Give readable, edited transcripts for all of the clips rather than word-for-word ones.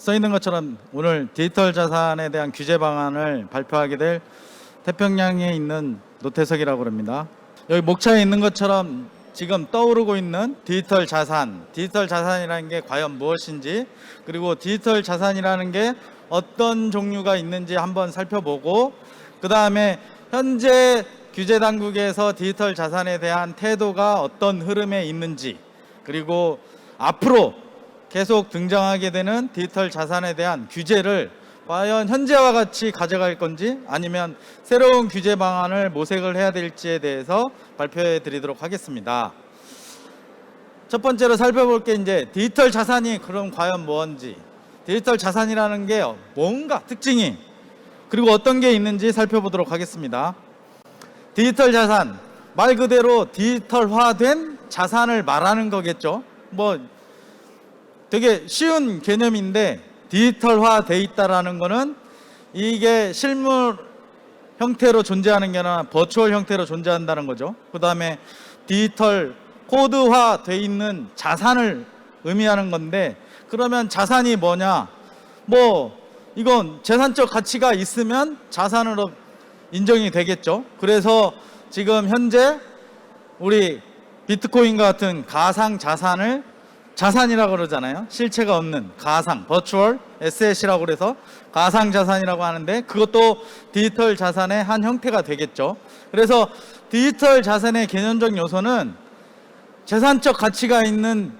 써 있는 것처럼 오늘 디지털 자산에 대한 규제 방안을 발표하게 될 태평양에 있는 노태석이라고 합니다. 여기 목차에 있는 것처럼 지금 떠오르고 있는 디지털 자산이라는 게 과연 무엇인지, 그리고 디지털 자산이라는 게 어떤 종류가 있는지 한번 살펴보고, 그 다음에 현재 규제 당국에서 디지털 자산에 대한 태도가 어떤 흐름에 있는지, 그리고 앞으로 계속 등장하게 되는 디지털 자산에 대한 규제를 과연 현재와 같이 가져갈 건지 아니면 새로운 규제 방안을 모색을 해야 될지에 대해서 발표해 드리도록 하겠습니다. 첫 번째로 살펴볼 게 이제 디지털 자산이 그럼 과연 뭔지, 디지털 자산이라는 게 뭔가 특징이, 그리고 어떤 게 있는지 살펴보도록 하겠습니다. 디지털 자산, 말 그대로 디지털화된 자산을 말하는 거겠죠. 뭐 되게 쉬운 개념인데, 디지털화돼 있다라는 거는 이게 실물 형태로 존재하는 게 아니라 버추얼 형태로 존재한다는 거죠. 그 다음에 디지털 코드화돼 있는 자산을 의미하는 건데, 그러면 자산이 뭐냐? 뭐 이건 재산적 가치가 있으면 자산으로 인정이 되겠죠. 그래서 지금 현재 우리 비트코인과 같은 가상 자산을 자산이라고 그러잖아요. 실체가 없는 가상, 버추얼 에셋이라고 그래서 가상 자산이라고 하는데, 그것도 디지털 자산의 한 형태가 되겠죠. 그래서 디지털 자산의 개념적 요소는 재산적 가치가 있는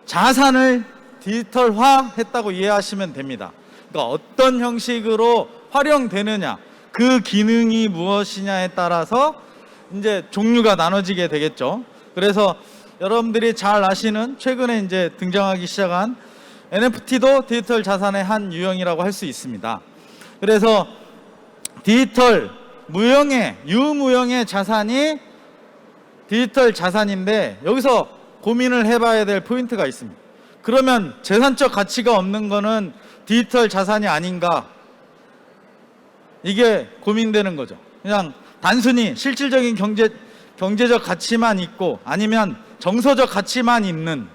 자산을 디지털화 했다고 이해하시면 됩니다. 그러니까 어떤 형식으로 활용되느냐, 그 기능이 무엇이냐에 따라서 이제 종류가 나눠지게 되겠죠. 그래서 여러분들이 잘 아시는 최근에 이제 등장하기 시작한 NFT도 디지털 자산의 한 유형이라고 할 수 있습니다. 그래서 디지털 무형의 유무형의 자산이 디지털 자산인데, 여기서 고민을 해봐야 될 포인트가 있습니다. 그러면 재산적 가치가 없는 거는 디지털 자산이 아닌가? 이게 고민되는 거죠. 그냥 단순히 실질적인 경제적 가치만 있고 아니면 정서적 가치만 있는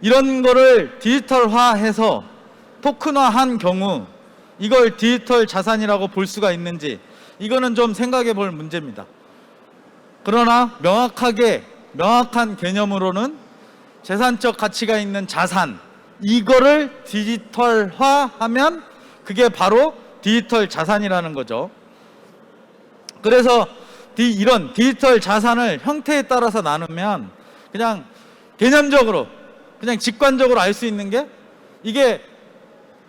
이런 거를 디지털화해서 토큰화한 경우 이걸 디지털 자산이라고 볼 수가 있는지, 이거는 좀 생각해 볼 문제입니다. 그러나 명확한 개념으로는 재산적 가치가 있는 자산, 이거를 디지털화하면 그게 바로 디지털 자산이라는 거죠. 그래서 이런 디지털 자산을 형태에 따라서 나누면 그냥 개념적으로, 그냥 직관적으로 알 수 있는 게, 이게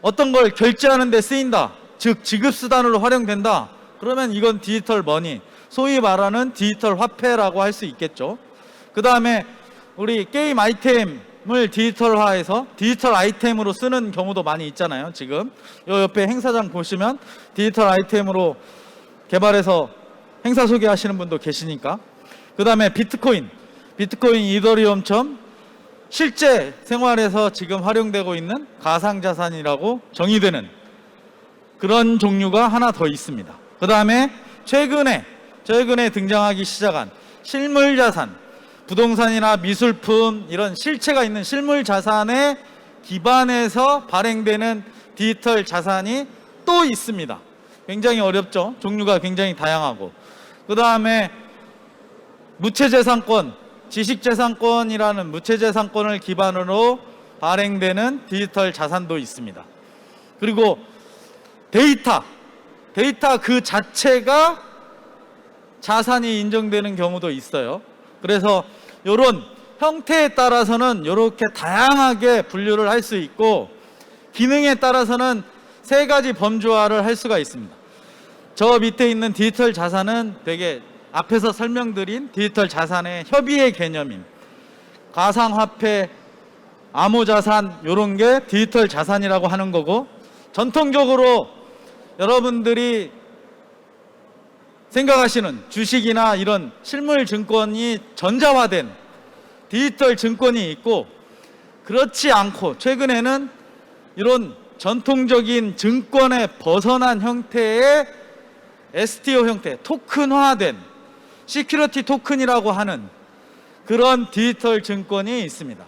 어떤 걸 결제하는 데 쓰인다, 즉 지급수단으로 활용된다, 그러면 이건 디지털 머니, 소위 말하는 디지털 화폐라고 할 수 있겠죠. 그 다음에 우리 게임 아이템을 디지털화해서 디지털 아이템으로 쓰는 경우도 많이 있잖아요. 지금 요 옆에 행사장 보시면 디지털 아이템으로 개발해서 행사 소개하시는 분도 계시니까. 그 다음에 비트코인 이더리움처럼 실제 생활에서 지금 활용되고 있는 가상자산이라고 정의되는 그런 종류가 하나 더 있습니다. 그 다음에 최근에 등장하기 시작한 실물자산, 부동산이나 미술품, 이런 실체가 있는 실물자산에 기반해서 발행되는 디지털 자산이 또 있습니다. 굉장히 어렵죠. 종류가 굉장히 다양하고. 그 다음에 무체재산권, 지식재산권이라는 무체재산권을 기반으로 발행되는 디지털 자산도 있습니다. 그리고 데이터 그 자체가 자산이 인정되는 경우도 있어요. 그래서 이런 형태에 따라서는 이렇게 다양하게 분류를 할 수 있고, 기능에 따라서는 세 가지 범주화를 할 수가 있습니다. 저 밑에 있는 디지털 자산은 되게 앞에서 설명드린 디지털 자산의 협의의 개념인 가상화폐, 암호자산, 이런 게 디지털 자산이라고 하는 거고, 전통적으로 여러분들이 생각하시는 주식이나 이런 실물 증권이 전자화된 디지털 증권이 있고, 그렇지 않고 최근에는 이런 전통적인 증권에 벗어난 형태의 STO 형태, 토큰화된 시큐리티 토큰이라고 하는 그런 디지털 증권이 있습니다.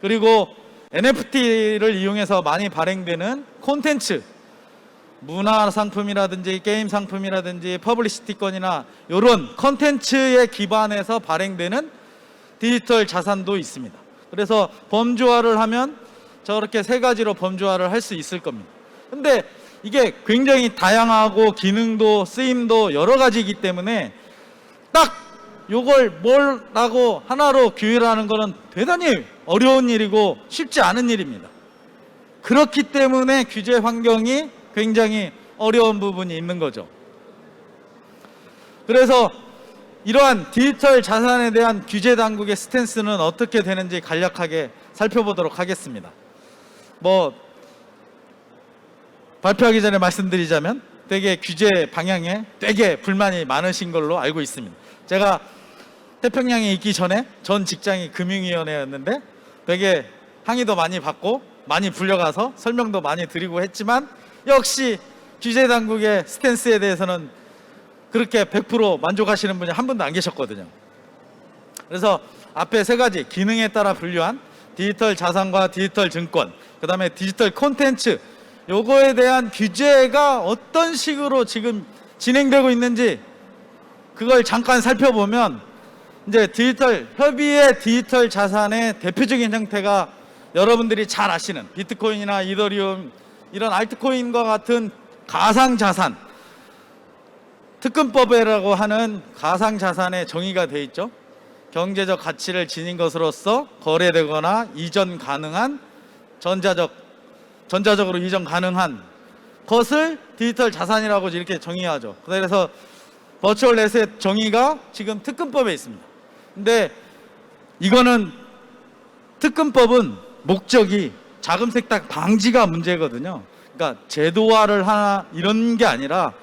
그리고 NFT를 이용해서 많이 발행되는 콘텐츠, 문화 상품이라든지 게임 상품이라든지 퍼블리시티권이나 이런 콘텐츠에 기반해서 발행되는 디지털 자산도 있습니다. 그래서 범주화를 하면 저렇게 세 가지로 범주화를 할 수 있을 겁니다. 근데 이게 굉장히 다양하고 기능도 쓰임도 여러 가지이기 때문에 딱 요걸 뭐라고 하나로 규율하는 것은 대단히 어려운 일이고 쉽지 않은 일입니다. 그렇기 때문에 규제 환경이 굉장히 어려운 부분이 있는 거죠. 그래서 이러한 디지털 자산에 대한 규제 당국의 스탠스는 어떻게 되는지 간략하게 살펴보도록 하겠습니다. 발표하기 전에 말씀드리자면 되게 규제 방향에 되게 불만이 많으신 걸로 알고 있습니다. 제가 태평양에 있기 전에 전 직장이 금융위원회였는데 되게 항의도 많이 받고 많이 불려가서 설명도 많이 드리고 했지만 역시 규제 당국의 스탠스에 대해서는 그렇게 100% 만족하시는 분이 한 분도 안 계셨거든요. 그래서 앞에 세 가지 기능에 따라 분류한 디지털 자산과 디지털 증권, 그 다음에 디지털 콘텐츠, 요거에 대한 규제가 어떤 식으로 지금 진행되고 있는지 그걸 잠깐 살펴보면 이제 디지털 협의의 디지털 자산의 대표적인 형태가 여러분들이 잘 아시는 비트코인이나 이더리움 이런 알트코인과 같은 가상자산, 특근법이라고 하는 가상자산의 정의가 되어 있죠. 경제적 가치를 지닌 것으로서 거래되거나 이전 가능한 전자적으로 이전 가능한 것을 디지털 자산이라고 이렇게 정의하죠. 그래서 버추얼 애셋 정의가 지금 특근법에 있습니다. 근데 이거는 특근법은 목적이 자금 세탁 방지가 문제거든요. 그러니까 제도화를 하나 이런 게 아니라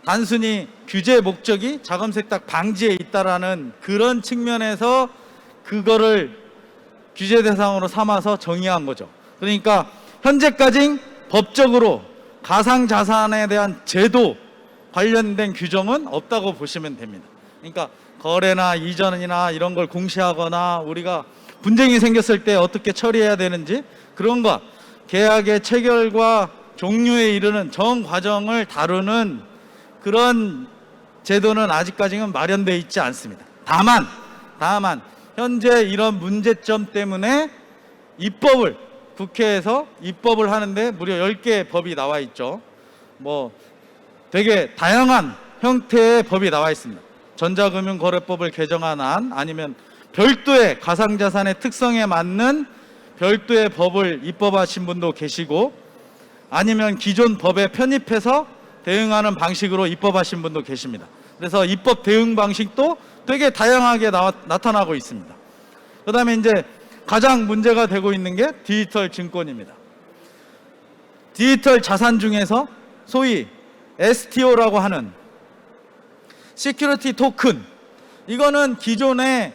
단순히 규제 목적이 자금 세탁 방지에 있다라는 그런 측면에서 그거를 규제 대상으로 삼아서 정의한 거죠. 그러니까 현재까지 법적으로 가상자산에 대한 제도 관련된 규정은 없다고 보시면 됩니다. 그러니까 거래나 이전이나 이런 걸 공시하거나 우리가 분쟁이 생겼을 때 어떻게 처리해야 되는지 그런 것, 계약의 체결과 종료에 이르는 전 과정을 다루는 그런 제도는 아직까지는 마련되어 있지 않습니다. 다만 현재 이런 문제점 때문에 국회에서 입법을 하는데 무려 10개의 법이 나와 있죠. 되게 다양한 형태의 법이 나와 있습니다. 전자금융거래법을 개정한 안, 아니면 별도의 가상자산의 특성에 맞는 별도의 법을 입법하신 분도 계시고, 아니면 기존 법에 편입해서 대응하는 방식으로 입법하신 분도 계십니다. 그래서 입법 대응 방식도 되게 다양하게 나타나고 있습니다. 그 다음에 이제 가장 문제가 되고 있는 게 디지털 증권입니다. 디지털 자산 중에서 소위 STO라고 하는 시큐리티 토큰, 이거는 기존에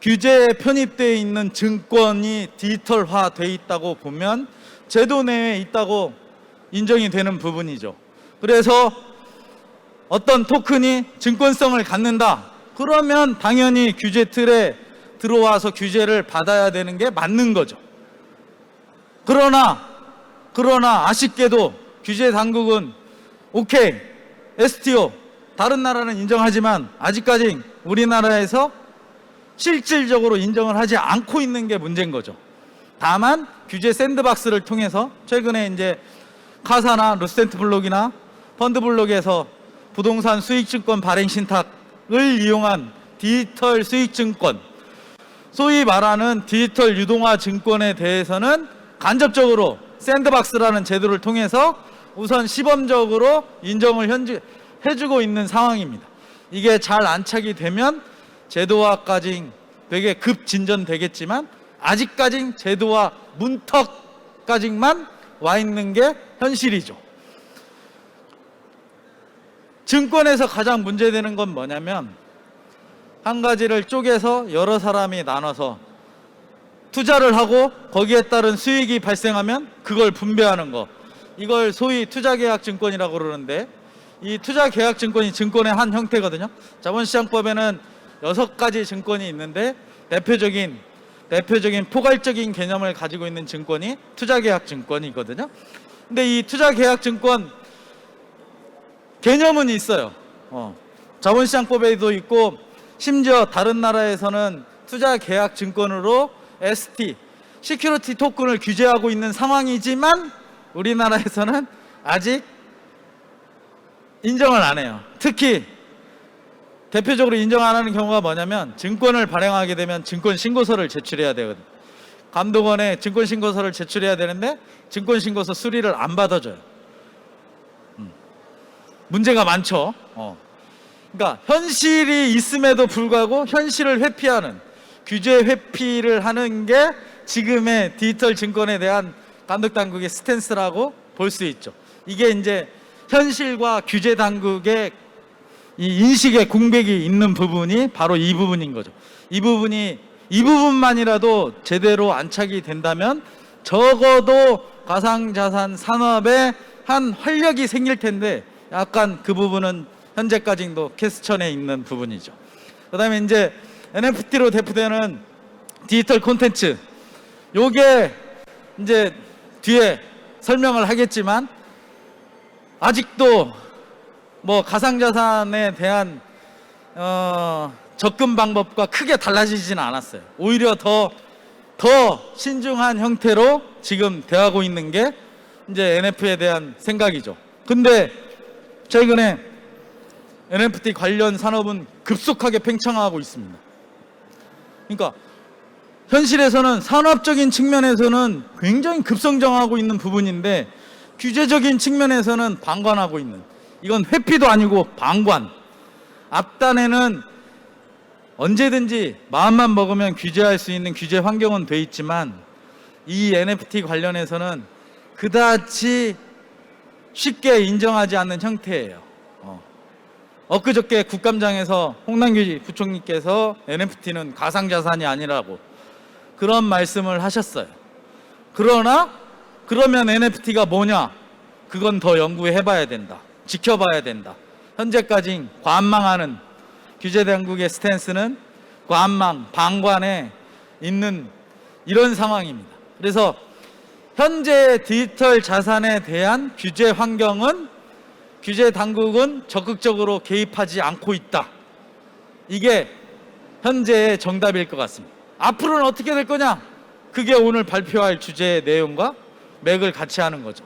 규제에 편입되어 있는 증권이 디지털화 되어 있다고 보면 제도 내에 있다고 인정이 되는 부분이죠. 그래서 어떤 토큰이 증권성을 갖는다, 그러면 당연히 규제 틀에 들어와서 규제를 받아야 되는 게 맞는 거죠. 그러나 아쉽게도 규제 당국은 오케이, STO 다른 나라는 인정하지만 아직까지 우리나라에서 실질적으로 인정을 하지 않고 있는 게 문제인 거죠. 다만 규제 샌드박스를 통해서 최근에 이제 카사나 루센트블록이나 펀드블록에서 부동산 수익증권 발행 신탁을 이용한 디지털 수익증권, 소위 말하는 디지털 유동화 증권에 대해서는 간접적으로 샌드박스라는 제도를 통해서 우선 시범적으로 인정을 해주고 있는 상황입니다. 이게 잘 안착이 되면 제도화까지 되게 급진전되겠지만 아직까지 제도화 문턱까지만 와 있는 게 현실이죠. 증권에서 가장 문제되는 건 뭐냐면, 한 가지를 쪼개서 여러 사람이 나눠서 투자를 하고 거기에 따른 수익이 발생하면 그걸 분배하는 거, 이걸 소위 투자계약증권이라고 그러는데, 이 투자계약증권이 증권의 한 형태거든요. 자본시장법에는 6가지 증권이 있는데 대표적인 대표적인 포괄적인 개념을 가지고 있는 증권이 투자계약증권이거든요. 근데 이 투자계약증권 개념은 있어요. 자본시장법에도 있고, 심지어 다른 나라에서는 투자계약증권으로 ST, 시큐리티 토큰을 규제하고 있는 상황이지만 우리나라에서는 아직 인정을 안 해요. 특히 대표적으로 인정 안 하는 경우가 뭐냐면, 증권을 발행하게 되면 증권신고서를 제출해야 되거든요. 감독원에 증권신고서를 제출해야 되는데 증권신고서 수리를 안 받아줘요. 문제가 많죠. 그러니까 현실이 있음에도 불구하고 현실을 회피하는, 규제 회피를 하는 게 지금의 디지털 증권에 대한 감독당국의 스탠스라고 볼 수 있죠. 이게 이제 현실과 규제 당국의 이 인식의 공백이 있는 부분이 바로 이 부분인 거죠. 이 부분만이라도 제대로 안착이 된다면 적어도 가상자산 산업에 한 활력이 생길 텐데, 약간 그 부분은 현재까지도 퀘스천에 있는 부분이죠. 그 다음에 이제 NFT로 대표되는 디지털 콘텐츠, 요게 이제 뒤에 설명을 하겠지만 아직도 뭐 가상자산에 대한 접근 방법과 크게 달라지지는 않았어요. 오히려 더 신중한 형태로 지금 돼가고 있는 게 이제 NFT에 대한 생각이죠. 근데 최근에 NFT 관련 산업은 급속하게 팽창하고 있습니다. 그러니까 현실에서는 산업적인 측면에서는 굉장히 급성장하고 있는 부분인데, 규제적인 측면에서는 방관하고 있는, 이건 회피도 아니고 방관. 앞단에는 언제든지 마음만 먹으면 규제할 수 있는 규제 환경은 돼 있지만, 이 NFT 관련해서는 그다지 쉽게 인정하지 않는 형태예요. 엊그저께 국감장에서 홍남기 부총리께서 NFT는 가상자산이 아니라고 그런 말씀을 하셨어요. 그러면 NFT가 뭐냐? 그건 더 연구해봐야 된다. 지켜봐야 된다. 현재까지 관망하는 규제 당국의 스탠스는 관망, 방관에 있는 이런 상황입니다. 그래서 현재 디지털 자산에 대한 규제 환경은, 규제 당국은 적극적으로 개입하지 않고 있다. 이게 현재의 정답일 것 같습니다. 앞으로는 어떻게 될 거냐? 그게 오늘 발표할 주제의 내용과 맥을 같이 하는 거죠.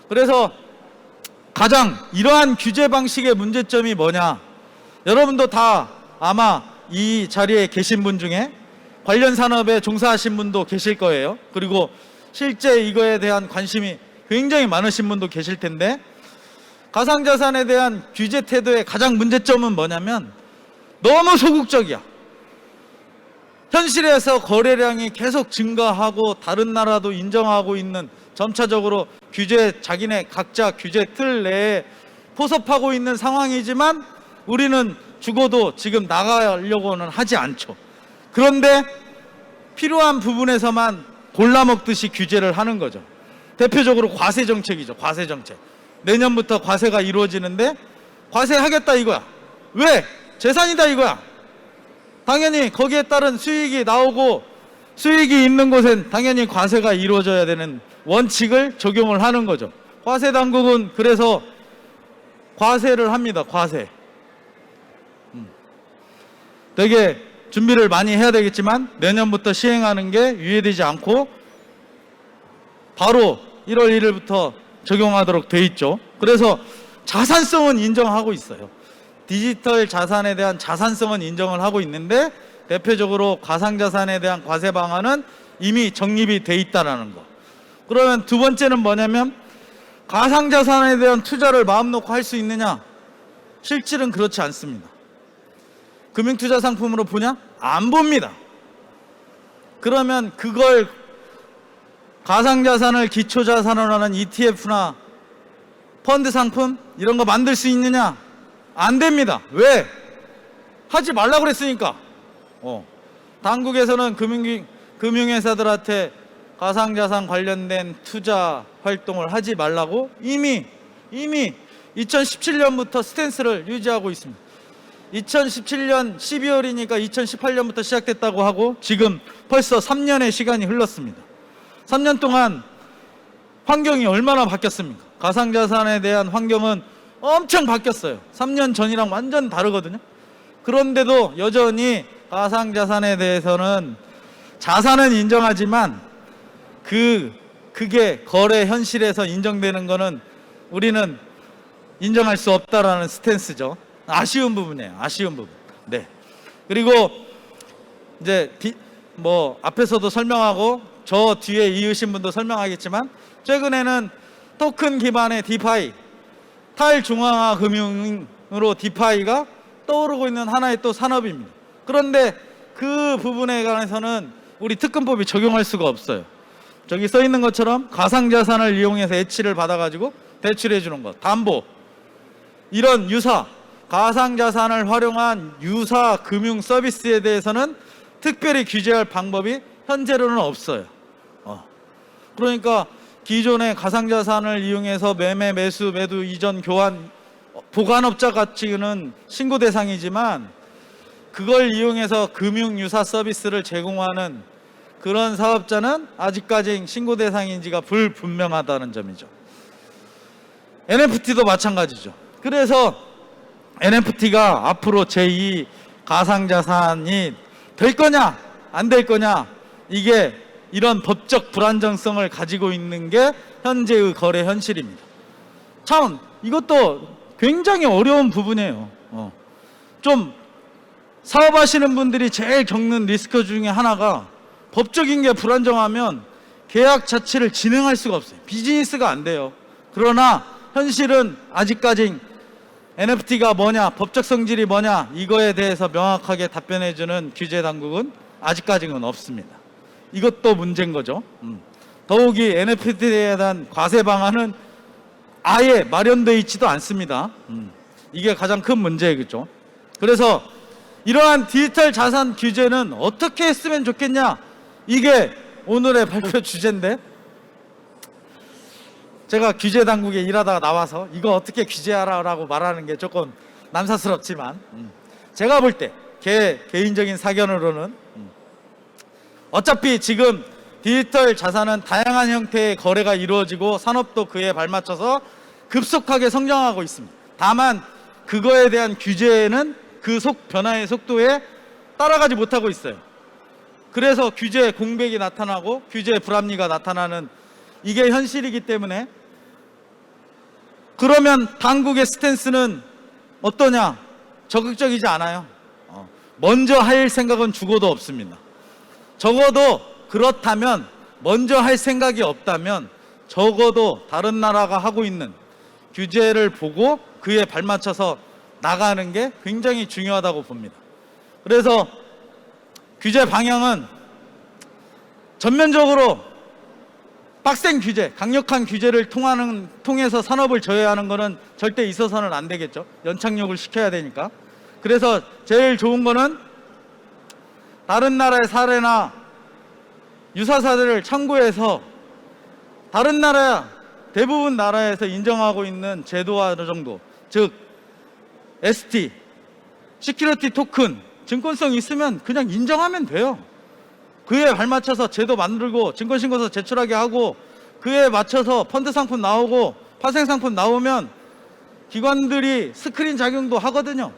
그래서 가장 이러한 규제 방식의 문제점이 뭐냐? 여러분도 다 아마 이 자리에 계신 분 중에 관련 산업에 종사하신 분도 계실 거예요. 그리고 실제 이거에 대한 관심이 굉장히 많으신 분도 계실 텐데, 가상자산에 대한 규제 태도의 가장 문제점은 뭐냐면 너무 소극적이야. 현실에서 거래량이 계속 증가하고 다른 나라도 인정하고 있는, 점차적으로 자기네 각자 규제 틀 내에 포섭하고 있는 상황이지만 우리는 죽어도 지금 나가려고는 하지 않죠. 그런데 필요한 부분에서만 골라먹듯이 규제를 하는 거죠. 대표적으로 과세 정책이죠. 과세 정책. 내년부터 과세가 이루어지는데 과세하겠다 이거야. 왜? 재산이다 이거야. 당연히 거기에 따른 수익이 나오고, 수익이 있는 곳엔 당연히 과세가 이루어져야 되는 원칙을 적용을 하는 거죠. 과세 당국은 그래서 과세를 합니다. 과세. 되게 준비를 많이 해야 되겠지만 내년부터 시행하는 게 유예되지 않고 바로 1월 1일부터 적용하도록 돼 있죠. 그래서 자산성은 인정하고 있어요. 디지털 자산에 대한 자산성은 인정을 하고 있는데, 대표적으로 가상자산에 대한 과세 방안은 이미 정립이 돼 있다는 거. 그러면 두 번째는 뭐냐면, 가상자산에 대한 투자를 마음 놓고 할 수 있느냐? 실질은 그렇지 않습니다. 금융투자 상품으로 보냐? 안 봅니다. 그러면 그걸 가상자산을 기초자산으로 하는 ETF나 펀드 상품 이런 거 만들 수 있느냐? 안 됩니다. 왜? 하지 말라고 그랬으니까. 당국에서는 금융회사들한테 가상자산 관련된 투자 활동을 하지 말라고 이미 2017년부터 스탠스를 유지하고 있습니다. 2017년 12월이니까 2018년부터 시작됐다고 하고 지금 벌써 3년의 시간이 흘렀습니다. 3년 동안 환경이 얼마나 바뀌었습니까? 가상자산에 대한 환경은 엄청 바뀌었어요. 3년 전이랑 완전 다르거든요. 그런데도 여전히 가상자산에 대해서는 자산은 인정하지만 그게 거래 현실에서 인정되는 거는 우리는 인정할 수 없다라는 스탠스죠. 아쉬운 부분이에요. 아쉬운 부분. 네. 그리고 이제 앞에서도 설명하고 저 뒤에 이으신 분도 설명하겠지만 최근에는 토큰 기반의 디파이, 탈중앙화 금융으로 디파이가 떠오르고 있는 하나의 또 산업입니다. 그런데 그 부분에 관해서는 우리 특근법이 적용할 수가 없어요. 저기 써 있는 것처럼 가상자산을 이용해서 애취를 받아가지고 대출해 주는 것, 담보, 이런 유사, 가상자산을 활용한 유사 금융 서비스에 대해서는 특별히 규제할 방법이 현재로는 없어요. 그러니까 기존의 가상자산을 이용해서 매매, 매수, 매도, 이전, 교환, 보관업자 가치는 신고 대상이지만 그걸 이용해서 금융 유사 서비스를 제공하는 그런 사업자는 아직까지 신고 대상인지가 불분명하다는 점이죠. NFT도 마찬가지죠. 그래서 NFT가 앞으로 제2 가상자산이 될 거냐 안 될 거냐, 이게 이런 법적 불안정성을 가지고 있는 게 현재의 거래 현실입니다. 참 이것도 굉장히 어려운 부분이에요. 좀 사업하시는 분들이 제일 겪는 리스크 중에 하나가 법적인 게 불안정하면 계약 자체를 진행할 수가 없어요. 비즈니스가 안 돼요. 그러나 현실은 아직까지 NFT가 뭐냐, 법적 성질이 뭐냐, 이거에 대해서 명확하게 답변해주는 규제 당국은 아직까지는 없습니다. 이것도 문제인 거죠. 더욱이 NFT에 대한 과세 방안은 아예 마련되어 있지도 않습니다. 이게 가장 큰 문제겠죠. 그래서 이러한 디지털 자산 규제는 어떻게 했으면 좋겠냐, 이게 오늘의 발표 주제인데, 제가 규제 당국에 일하다가 나와서 이거 어떻게 규제하라고 말하는 게 조금 남사스럽지만, 제가 볼 때 개인적인 사견으로는 어차피 지금 디지털 자산은 다양한 형태의 거래가 이루어지고 산업도 그에 발맞춰서 급속하게 성장하고 있습니다. 다만 그거에 대한 규제는 그 변화의 속도에 따라가지 못하고 있어요. 그래서 규제 공백이 나타나고 규제 불합리가 나타나는, 이게 현실이기 때문에, 그러면 당국의 스탠스는 어떠냐? 적극적이지 않아요. 먼저 할 생각은 죽어도 없습니다. 적어도 그렇다면, 먼저 할 생각이 없다면 적어도 다른 나라가 하고 있는 규제를 보고 그에 발맞춰서 나가는 게 굉장히 중요하다고 봅니다. 그래서 규제 방향은 전면적으로 빡센 규제, 강력한 규제를 통해서 산업을 저해하는 것은 절대 있어서는 안 되겠죠. 연착륙을 시켜야 되니까. 그래서 제일 좋은 거는 다른 나라의 사례나 유사사들을 참고해서 다른 나라, 대부분 나라에서 인정하고 있는 제도와 어느 정도, 즉 ST, 시큐리티 토큰, 증권성 있으면 그냥 인정하면 돼요. 그에 발맞춰서 제도 만들고 증권신고서 제출하게 하고, 그에 맞춰서 펀드 상품 나오고 파생 상품 나오면 기관들이 스크린 작용도 하거든요.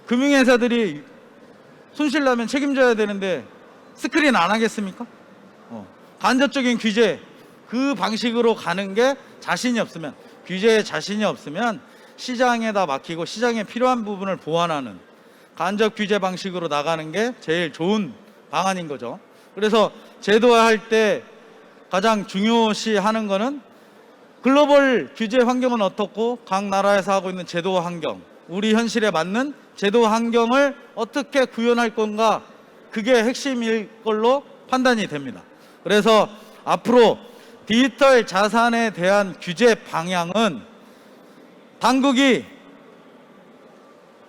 금융회사들이 손실 나면 책임져야 되는데 스크린 안 하겠습니까? 간접적인 규제, 그 방식으로 가는 게 자신이 없으면, 규제에 자신이 없으면 시장에다 맡기고 시장에 필요한 부분을 보완하는 간접 규제 방식으로 나가는 게 제일 좋은 방안인 거죠. 그래서 제도화할 때 가장 중요시하는 거는 글로벌 규제 환경은 어떻고 각 나라에서 하고 있는 제도화 환경, 우리 현실에 맞는 제도 환경을 어떻게 구현할 건가, 그게 핵심일 걸로 판단이 됩니다. 그래서 앞으로 디지털 자산에 대한 규제 방향은 당국이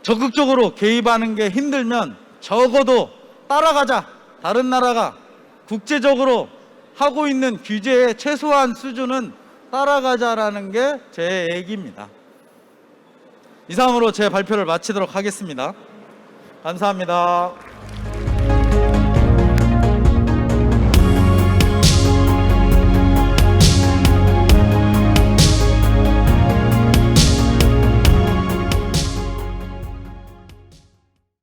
적극적으로 개입하는 게 힘들면 적어도 따라가자, 다른 나라가 국제적으로 하고 있는 규제의 최소한 수준은 따라가자라는 게 제 얘기입니다. 이상으로 제 발표를 마치도록 하겠습니다. 감사합니다.